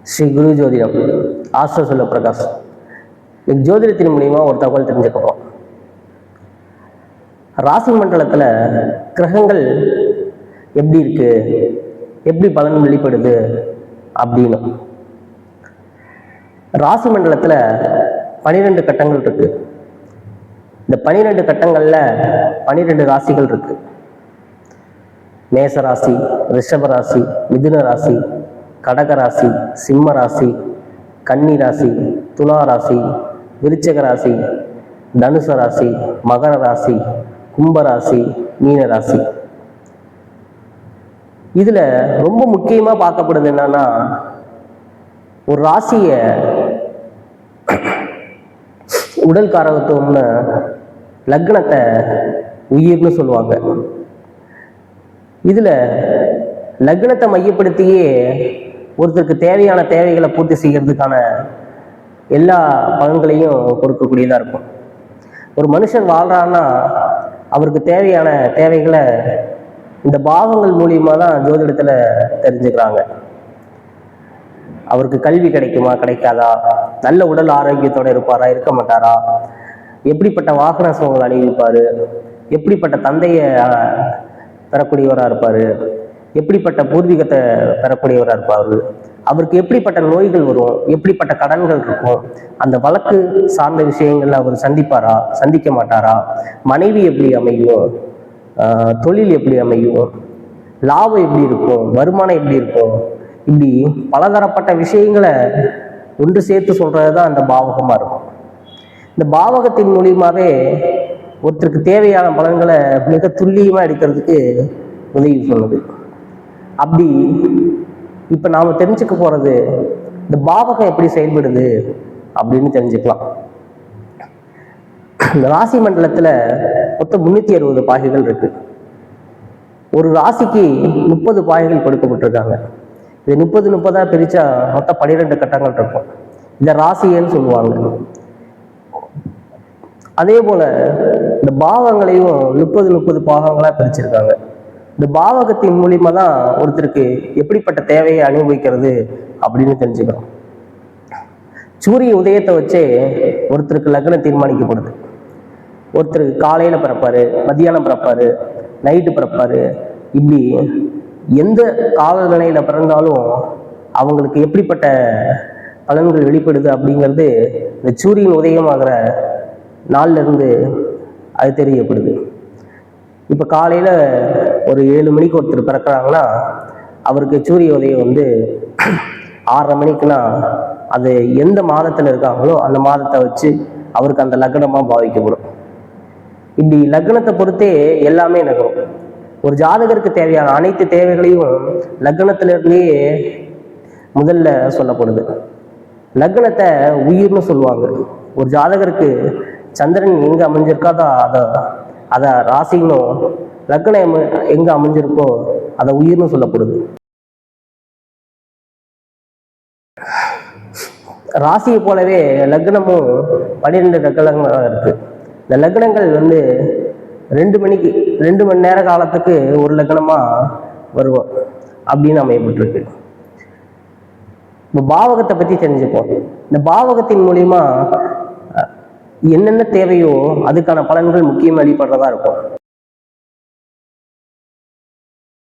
ஸ்ரீ குரு ஜோதிடம் ஆஸ்ட்ரோ சொல்ல பிரகாஷ். ஜோதிடத்தின் மூலியமா ஒரு தகவல் தெரிஞ்சுக்கிறோம். ராசி மண்டலத்தில் கிரகங்கள் எப்படி இருக்கு, எப்படி பலன் வெளிப்படுது அப்படின்னு. ராசி மண்டலத்தில் 12 கட்டங்கள் இருக்கு. இந்த 12 கட்டங்கள்ல 12 ராசிகள் இருக்கு. மேச ராசி, ரிஷப ராசி, மிதுன ராசி, கடக ராசி, சிம்ம ராசி, கன்னி ராசி, துலா ராசி, விருச்சிக ராசி, தனுசு ராசி, மகர ராசி, கும்பராசி, மீன ராசி. இதுல ரொம்ப முக்கியமா பார்க்கப்படுது என்னன்னா, ஒரு ராசிய உடல் காரகத்துவம்னு லக்னத்தை உயிர்னு சொல்லுவாங்க. இதுல லக்னத்தை மையப்படுத்தியே ஒருத்தருக்கு தேவையான தேவைகளை பூர்த்தி செய்யறதுக்கான எல்லா பலன்களையும் கொடுக்கக்கூடியதா இருக்கும். ஒரு மனுஷன் வாழ்றான்னா அவருக்கு தேவையான தேவைகளை இந்த பாவங்கள் மூலியமா தான் ஜோதிடத்துல தெரிஞ்சுக்கிறாங்க. அவருக்கு கல்வி கிடைக்குமா, கிடைக்காதா, நல்ல உடல் ஆரோக்கியத்தோட இருப்பாரா, இருக்க மாட்டாரா, எப்படிப்பட்ட வாகன சுகங்கள் அணிவிப்பாரு, எப்படிப்பட்ட தந்தையை பெறக்கூடியவராக இருப்பாரு, எப்படிப்பட்ட பூர்வீகத்தை பெறக்கூடியவராக இருப்பாரு, அவருக்கு எப்படிப்பட்ட நோய்கள் வரும், எப்படிப்பட்ட கடன்கள் இருக்கும், அந்த வழக்கு சார்ந்த விஷயங்கள்ல அவர் சந்திப்பாரா, சந்திக்க மாட்டாரா, மனைவி எப்படி அமையும், தொழில் எப்படி அமையும், லாபம் எப்படி இருக்கும், வருமானம் எப்படி இருக்கும், இப்படி பலதரப்பட்ட விஷயங்களை ஒன்று சேர்த்து சொல்றதுதான் அந்த பாவகமா இருக்கும். இந்த பாவகத்தின் மூலியமாவே ஒருத்தருக்கு தேவையான பலன்களை மிக துல்லியமா எடுக்கிறதுக்கு உதவி பண்ணுது. அப்படி இப்ப நாம தெரிஞ்சுக்க போறது இந்த பாவகம் எப்படி செயல்படுது அப்படின்னு தெரிஞ்சுக்கலாம். இந்த ராசி மண்டலத்துல மொத்தம் 360 பாகைகள் இருக்கு. ஒரு ராசிக்கு 30 பாகைகள் கொடுக்கப்பட்டிருக்காங்க. இது 30 பிரிச்சா மொத்தம் 12 கட்டங்கள் இருக்கும். இந்த ராசின்னு சொல்லுவாங்க. அதே போல இந்த பாவங்களையும் 30 பாகங்களா பிரிச்சிருக்காங்க. இந்த பாவகத்தின் மூலியமா தான் ஒருத்தருக்கு எப்படிப்பட்ட தேவையை அனுபவிக்கிறது அப்படின்னு தெரிஞ்சுக்கிறோம். சூரிய உதயத்தை வச்சே ஒருத்தருக்கு லக்னம் தீர்மானிக்கப்படுது. ஒருத்தர் காலையில பிறப்பாரு, மத்தியானம் பிறப்பாரு, நைட்டு பிறப்பாரு. இப்படி எந்த காலநிலையில பிறந்தாலும் அவங்களுக்கு எப்படிப்பட்ட பலன்கள் வெளிப்படுது அப்படிங்கிறது இந்த சூரியன் உதயமாகிற நாள்ல இருந்து அது தெரியப்படுது. இப்ப காலையில ஒரு 7 மணிக்கு ஒருத்தர் பிறக்கிறாங்கன்னா அவருக்கு சூரிய உதயம் 6:30 மணிக்குன்னா அது எந்த மாதத்துல இருக்காங்களோ அந்த மாதத்தை வச்சு அவருக்கு அந்த லக்னமா பாவிக்கப்படும். இப்படி லக்னத்தை பொறுத்தே எல்லாமே நகரும். ஒரு ஜாதகருக்கு தேவையான அனைத்து தேவைகளையும் லக்னத்திலிருந்தே முதல்ல சொல்லப்படுது. லக்னத்தை உயிர்னு சொல்லுவாங்க. ஒரு ஜாதகருக்கு சந்திரன் எங்க அமைஞ்சிருக்காதோ அத ராசினும், லக்னம் எங்க அமைஞ்சிருக்கோ அதை உயிர்னு சொல்லப்படுது. ராசியை போலவே லக்னமும் 12 லக்னங்களா இருக்கு. இந்த லக்னங்கள் 2 மணி நேர காலத்துக்கு ஒரு லக்னமா வருவோம் அப்படின்னு அமையப்பட்டிருக்கு. இப்போ பாவகத்தை பத்தி தெரிஞ்சுப்போம். இந்த பாவகத்தின் மூலியமா என்னென்ன தேவையோ அதுக்கான பலன்கள் முக்கியம் வெளிப்படுறதா இருக்கும்.